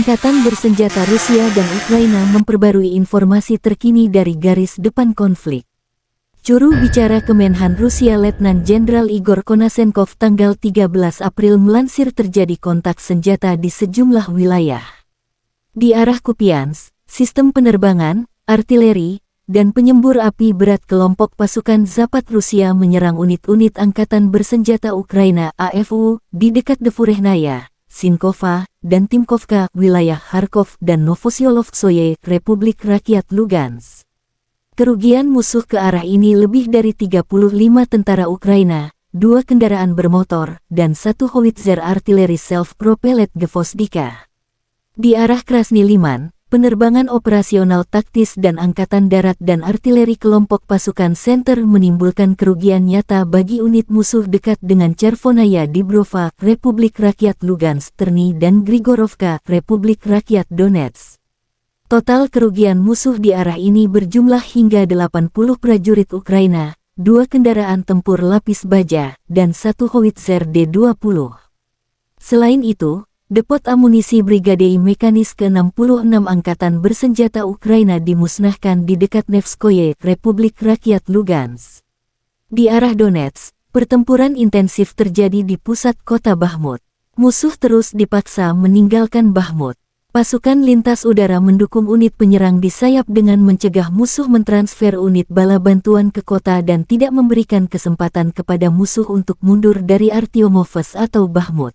Angkatan bersenjata Rusia dan Ukraina memperbarui informasi terkini dari garis depan konflik. Juru bicara Kemenhan Rusia Letnan Jenderal Igor Konashenkov tanggal 13 April melansir terjadi kontak senjata di sejumlah wilayah. Di arah Kupiansk, sistem penerbangan, artileri, dan penyembur api berat kelompok pasukan Zapad Rusia menyerang unit-unit Angkatan bersenjata Ukraina AFU di dekat Devurehnaya, Sinkova, dan Timkovka, wilayah Kharkov dan Novosyolovtsoye, Republik Rakyat Lugansk. Kerugian musuh ke arah ini lebih dari 35 tentara Ukraina, 2 kendaraan bermotor, dan 1 howitzer artileri self-propelled Gvozdika. Di arah Krasny Liman, penerbangan operasional taktis dan Angkatan Darat dan artileri kelompok pasukan Center menimbulkan kerugian nyata bagi unit musuh dekat dengan Chervonaya Dibrova, Republik Rakyat Lugansk, Terny dan Grigorovka, Republik Rakyat Donetsk. Total kerugian musuh di arah ini berjumlah hingga 80 prajurit Ukraina, 2 kendaraan tempur lapis baja, dan 1 howitzer D-20. Selain itu, Depot amunisi Brigade Mekanis ke-66 Angkatan bersenjata Ukraina dimusnahkan di dekat Nevskoye, Republik Rakyat Lugansk. Di arah Donetsk, pertempuran intensif terjadi di pusat kota Bakhmut. Musuh terus dipaksa meninggalkan Bakhmut. Pasukan lintas udara mendukung unit penyerang di sayap dengan mencegah musuh mentransfer unit bala bantuan ke kota dan tidak memberikan kesempatan kepada musuh untuk mundur dari Artyomovsk atau Bakhmut.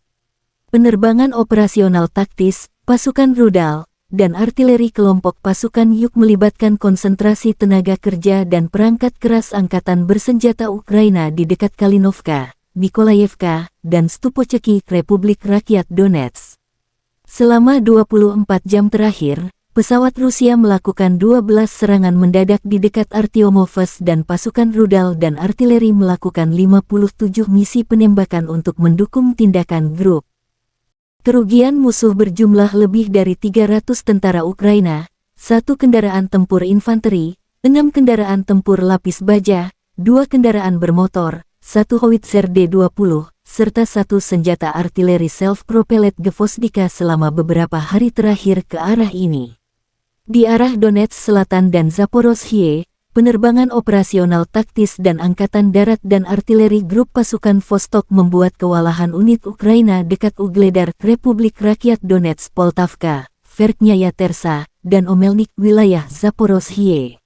Penerbangan operasional taktis, pasukan rudal, dan artileri kelompok pasukan Yuk melibatkan konsentrasi tenaga kerja dan perangkat keras Angkatan bersenjata Ukraina di dekat Kalinovka, Mykolaievka, dan Stupocheki, Republik Rakyat Donetsk. Selama 24 jam terakhir, pesawat Rusia melakukan 12 serangan mendadak di dekat Artyomovsk dan pasukan rudal dan artileri melakukan 57 misi penembakan untuk mendukung tindakan grup. Kerugian musuh berjumlah lebih dari 300 tentara Ukraina, 1 kendaraan tempur infanteri, 6 kendaraan tempur lapis baja, 2 kendaraan bermotor, 1 howitzer D-20, serta 1 senjata artileri self-propelled Gvozdika selama beberapa hari terakhir ke arah ini. Di arah Donetsk Selatan dan Zaporozhye, penerbangan operasional taktis dan Angkatan Darat dan artileri grup pasukan Vostok membuat kewalahan unit Ukraina dekat Ugledar, Republik Rakyat Donetsk, Poltavka, Verkhnaya Tersa, dan Omelnik, wilayah Zaporozhye.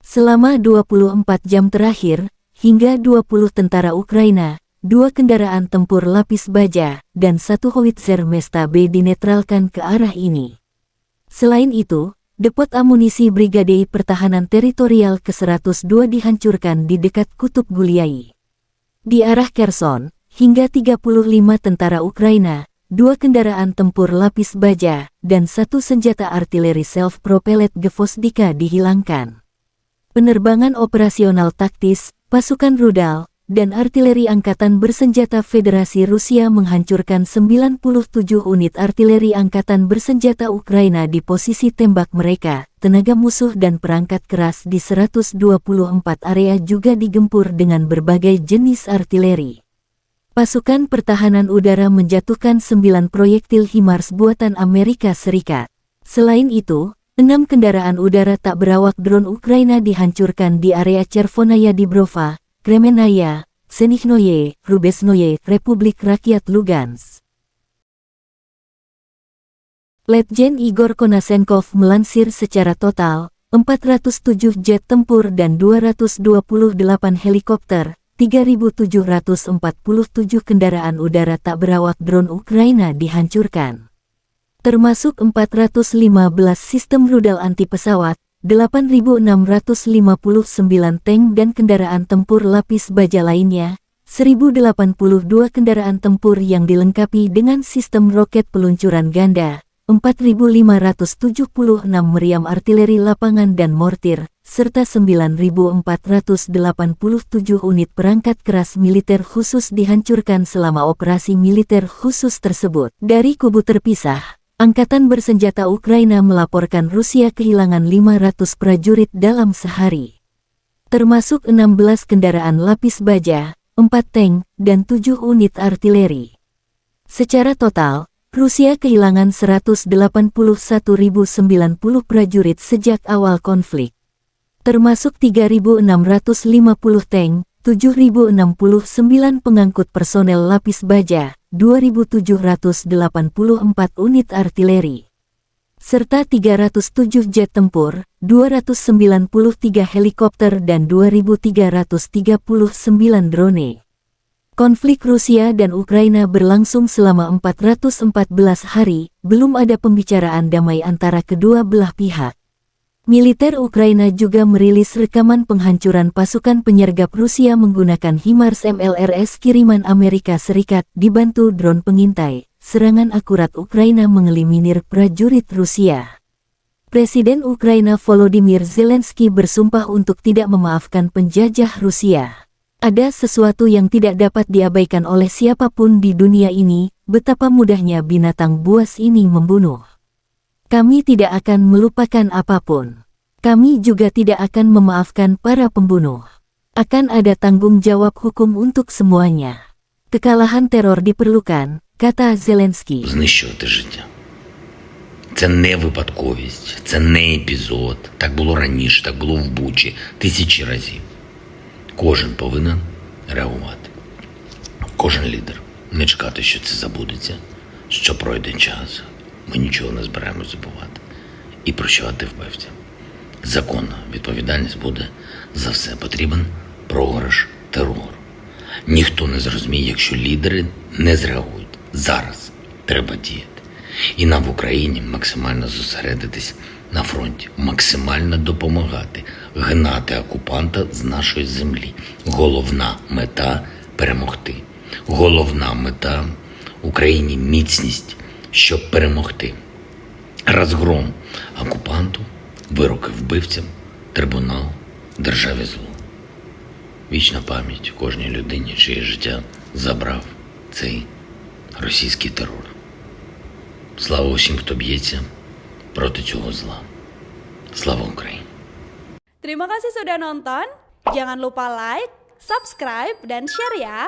Selama 24 jam terakhir, hingga 20 tentara Ukraina, 2 kendaraan tempur lapis baja, dan 1 howitzer Mesta B dinetralkan ke arah ini. Selain itu, Depot amunisi Brigade Pertahanan Teritorial ke-102 dihancurkan di dekat Kutub Guliai. Di arah Kherson, hingga 35 tentara Ukraina, 2 kendaraan tempur lapis baja, dan 1 senjata artileri self-propelled Gvozdika dihilangkan. Penerbangan operasional taktis, pasukan rudal, dan artileri Angkatan bersenjata Federasi Rusia menghancurkan 97 unit artileri Angkatan bersenjata Ukraina di posisi tembak mereka. Tenaga musuh dan perangkat keras di 124 area juga digempur dengan berbagai jenis artileri. Pasukan pertahanan udara menjatuhkan 9 proyektil HIMARS buatan Amerika Serikat. Selain itu, 6 kendaraan udara tak berawak drone Ukraina dihancurkan di area Chervonaya Dibrova, Kremenaya, Senichnoye, Rubesnoye, Republik Rakyat Lugansk. Letjen Igor Konashenkov melansir secara total, 407 jet tempur dan 228 helikopter, 3.747 kendaraan udara tak berawak drone Ukraina dihancurkan. Termasuk 415 sistem rudal anti-pesawat, 8.659 tank dan kendaraan tempur lapis baja lainnya, 1.082 kendaraan tempur yang dilengkapi dengan sistem roket peluncuran ganda, 4.576 meriam artileri lapangan dan mortir, serta 9.487 unit perangkat keras militer khusus dihancurkan selama operasi militer khusus tersebut. Dari kubu terpisah, Angkatan bersenjata Ukraina melaporkan Rusia kehilangan 500 prajurit dalam sehari. Termasuk 16 kendaraan lapis baja, 4 tank, dan 7 unit artileri. Secara total, Rusia kehilangan 181.090 prajurit sejak awal konflik, termasuk 3.650 tank, 7.069 pengangkut personel lapis baja, 2.784 unit artileri, serta 307 jet tempur, 293 helikopter dan 2.339 drone. Konflik Rusia dan Ukraina berlangsung selama 414 hari, belum ada pembicaraan damai antara kedua belah pihak. Militer Ukraina juga merilis rekaman penghancuran pasukan penyergap Rusia menggunakan HIMARS MLRS kiriman Amerika Serikat dibantu drone pengintai. Serangan akurat Ukraina mengeliminir prajurit Rusia. Presiden Ukraina Volodymyr Zelensky bersumpah untuk tidak memaafkan penjajah Rusia. Ada sesuatu yang tidak dapat diabaikan oleh siapapun di dunia ini, betapa mudahnya binatang buas ini membunuh. Kami tidak akan melupakan apapun. Kami juga tidak akan memaafkan para pembunuh. Akan ada tanggung jawab hukum untuk semuanya. Kekalahan teror diperlukan, kata Зеленський. Знищувати життя. Це не випадковість, це не епізод. Так було раніше, так було в Бучі тисячі разів. Кожен повинен реагувати. Кожен лідер. Не чекати, що це забудеться, що пройде час. Ми нічого не збираємось забувати. І прощувати вбивцям. Законна відповідальність буде за все. Потрібен програш терору. Ніхто не зрозуміє, якщо лідери не зреагують. Зараз треба діяти. І нам в Україні максимально зосередитись на фронті, максимально допомагати, гнати окупанта з нашої землі. Головна мета – перемогти. Головна мета – Україні міцність, щоб перемогти. Розгром окупанту, вироки вбивцям, трибунал, державі зло. Вічна пам'ять кожній людині, чиє життя забрав цей російський терор. Слава усім, хто б'ється проти цього зла. Слава Україні! Terima kasih sudah nonton. Jangan lupa like, subscribe, dan share ya.